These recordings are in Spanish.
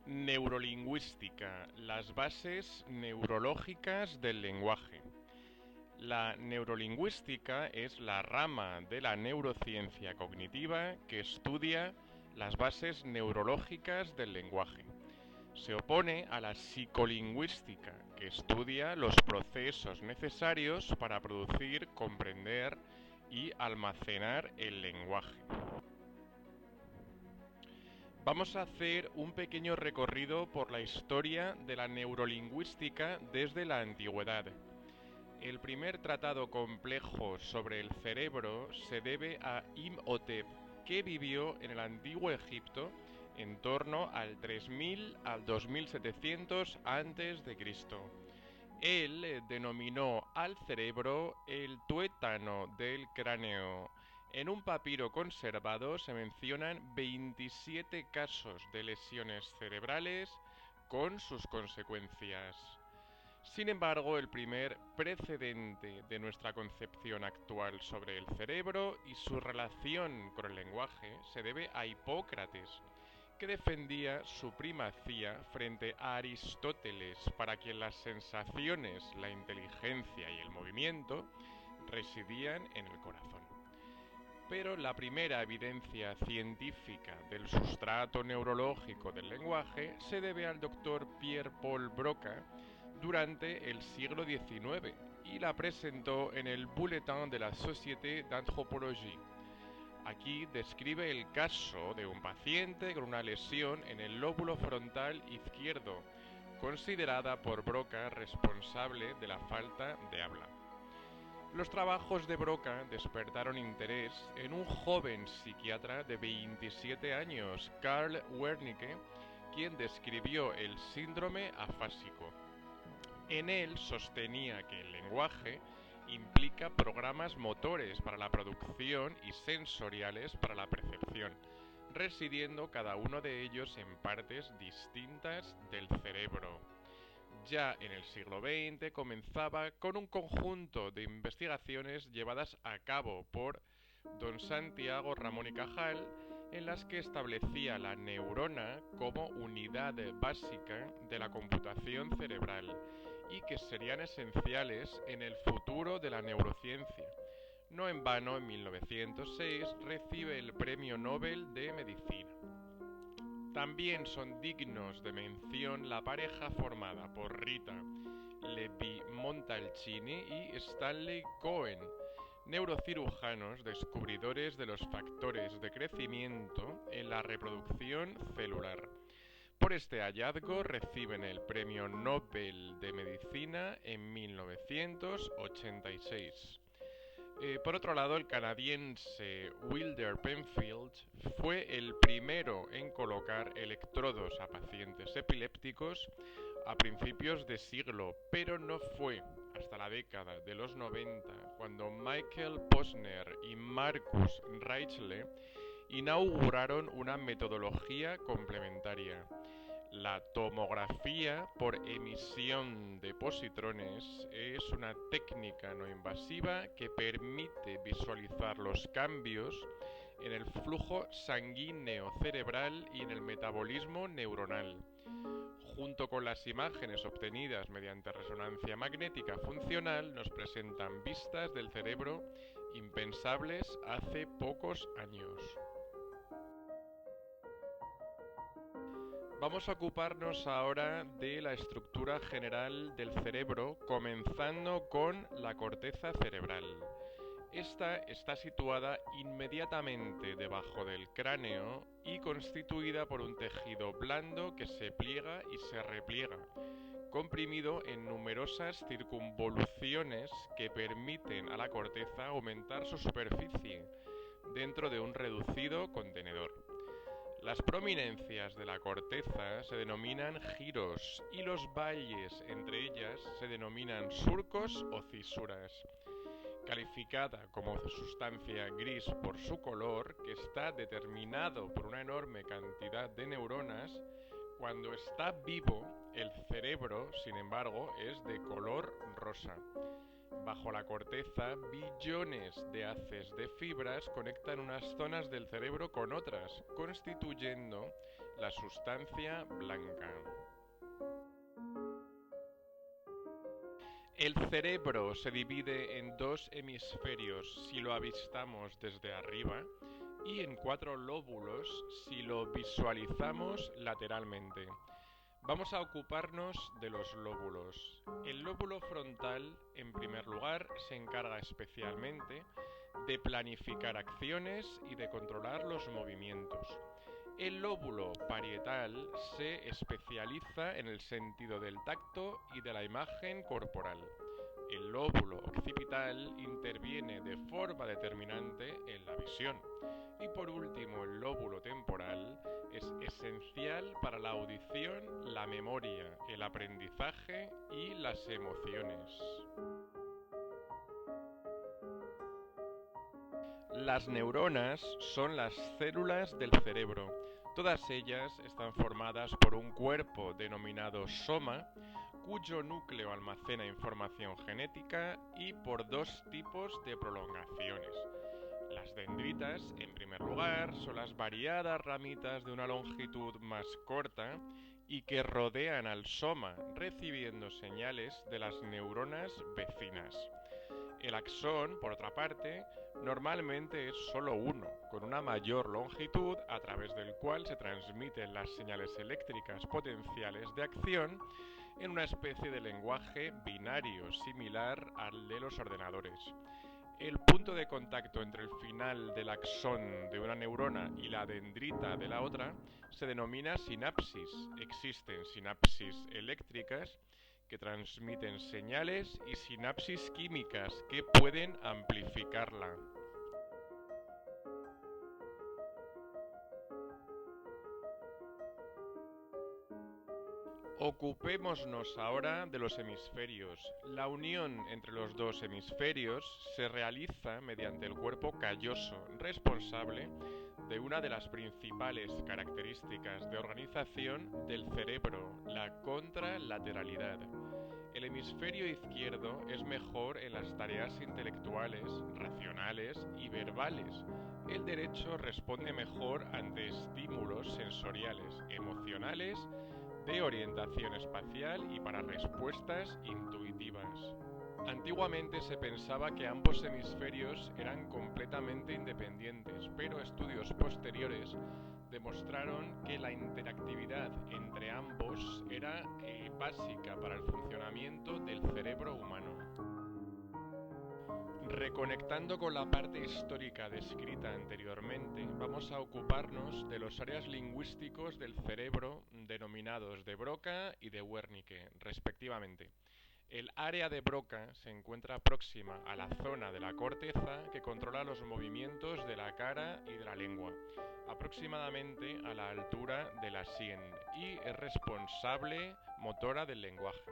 Neurolingüística, las bases neurológicas del lenguaje. La neurolingüística es la rama de la neurociencia cognitiva que estudia las bases neurológicas del lenguaje. Se opone a la psicolingüística, que estudia los procesos necesarios para producir, comprender y almacenar el lenguaje. Vamos a hacer un pequeño recorrido por la historia de la neurolingüística desde la antigüedad. El primer tratado complejo sobre el cerebro se debe a Imhotep, que vivió en el antiguo Egipto en torno al 3000 al 2700 a.C. Él denominó al cerebro el tuétano del cráneo. En un papiro conservado se mencionan 27 casos de lesiones cerebrales con sus consecuencias. Sin embargo, el primer precedente de nuestra concepción actual sobre el cerebro y su relación con el lenguaje se debe a Hipócrates, que defendía su primacía frente a Aristóteles, para quien las sensaciones, la inteligencia y el movimiento residían en el corazón. Pero la primera evidencia científica del sustrato neurológico del lenguaje se debe al doctor Pierre-Paul Broca durante el siglo XIX y la presentó en el Bulletin de la Société d'Anthropologie. Aquí describe el caso de un paciente con una lesión en el lóbulo frontal izquierdo, considerada por Broca responsable de la falta de habla. Los trabajos de Broca despertaron interés en un joven psiquiatra de 27 años, Karl Wernicke, quien describió el síndrome afásico. En él sostenía que el lenguaje implica programas motores para la producción y sensoriales para la percepción, residiendo cada uno de ellos en partes distintas del cerebro. Ya en el siglo XX comenzaba con un conjunto de investigaciones llevadas a cabo por don Santiago Ramón y Cajal, en las que establecía la neurona como unidad básica de la computación cerebral y que serían esenciales en el futuro de la neurociencia. No en vano, en 1906 recibe el Premio Nobel de Medicina. También son dignos de mención la pareja formada por Rita Levi-Montalcini y Stanley Cohen, neurocirujanos descubridores de los factores de crecimiento en la reproducción celular. Por este hallazgo reciben el Premio Nobel de Medicina en 1986. Por otro lado, el canadiense Wilder Penfield fue el primero en colocar electrodos a pacientes epilépticos a principios de siglo, pero no fue hasta la década de los 90 cuando Michael Posner y Marcus Reichle inauguraron una metodología complementaria. La tomografía por emisión de positrones es una técnica no invasiva que permite visualizar los cambios en el flujo sanguíneo cerebral y en el metabolismo neuronal. Junto con las imágenes obtenidas mediante resonancia magnética funcional, nos presentan vistas del cerebro impensables hace pocos años. Vamos a ocuparnos ahora de la estructura general del cerebro, comenzando con la corteza cerebral. Esta está situada inmediatamente debajo del cráneo y constituida por un tejido blando que se pliega y se repliega, comprimido en numerosas circunvoluciones que permiten a la corteza aumentar su superficie dentro de un reducido contenedor. Las prominencias de la corteza se denominan giros y los valles entre ellas se denominan surcos o cisuras. Calificada como sustancia gris por su color, que está determinado por una enorme cantidad de neuronas, cuando está vivo, el cerebro, sin embargo, es de color rosa. Bajo la corteza, billones de haces de fibras conectan unas zonas del cerebro con otras, constituyendo la sustancia blanca. El cerebro se divide en 2 hemisferios si lo avistamos desde arriba y en 4 lóbulos si lo visualizamos lateralmente. Vamos a ocuparnos de los lóbulos. El lóbulo frontal, en primer lugar, se encarga especialmente de planificar acciones y de controlar los movimientos. El lóbulo parietal se especializa en el sentido del tacto y de la imagen corporal. El lóbulo occipital interviene de forma determinante en la visión. Y por último, el lóbulo temporal es esencial para la audición, la memoria, el aprendizaje y las emociones. Las neuronas son las células del cerebro. Todas ellas están formadas por un cuerpo denominado soma, cuyo núcleo almacena información genética, y por 2 tipos de prolongaciones. Las dendritas, en primer lugar, son las variadas ramitas de una longitud más corta y que rodean al soma, recibiendo señales de las neuronas vecinas. El axón, por otra parte, normalmente es solo uno, con una mayor longitud a través del cual se transmiten las señales eléctricas potenciales de acción en una especie de lenguaje binario similar al de los ordenadores. El punto de contacto entre el final del axón de una neurona y la dendrita de la otra se denomina sinapsis. Existen sinapsis eléctricas que transmiten señales y sinapsis químicas que pueden amplificarla. Ocupémonos ahora de los hemisferios. La unión entre los 2 hemisferios se realiza mediante el cuerpo calloso, responsable de una de las principales características de organización del cerebro, la contralateralidad. El hemisferio izquierdo es mejor en las tareas intelectuales, racionales y verbales. El derecho responde mejor ante estímulos sensoriales, emocionales, de orientación espacial y para respuestas intuitivas. Antiguamente se pensaba que ambos hemisferios eran completamente independientes, pero estudios posteriores demostraron que la interactividad entre ambos era básica para el funcionamiento del cerebro humano. Reconectando con la parte histórica descrita anteriormente, vamos a ocuparnos de los áreas lingüísticos del cerebro denominados de Broca y de Wernicke, respectivamente. El área de Broca se encuentra próxima a la zona de la corteza que controla los movimientos de la cara y de la lengua, aproximadamente a la altura de la sien, y es responsable motora del lenguaje.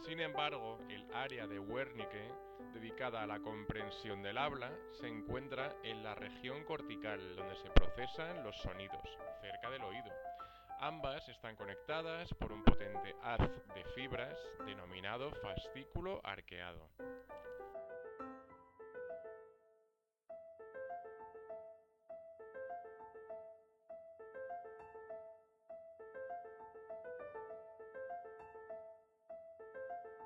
Sin embargo, el área de Wernicke, dedicada a la comprensión del habla, se encuentra en la región cortical, donde se procesan los sonidos, cerca del oído. Ambas están conectadas por un potente haz de fibras denominado fascículo arqueado.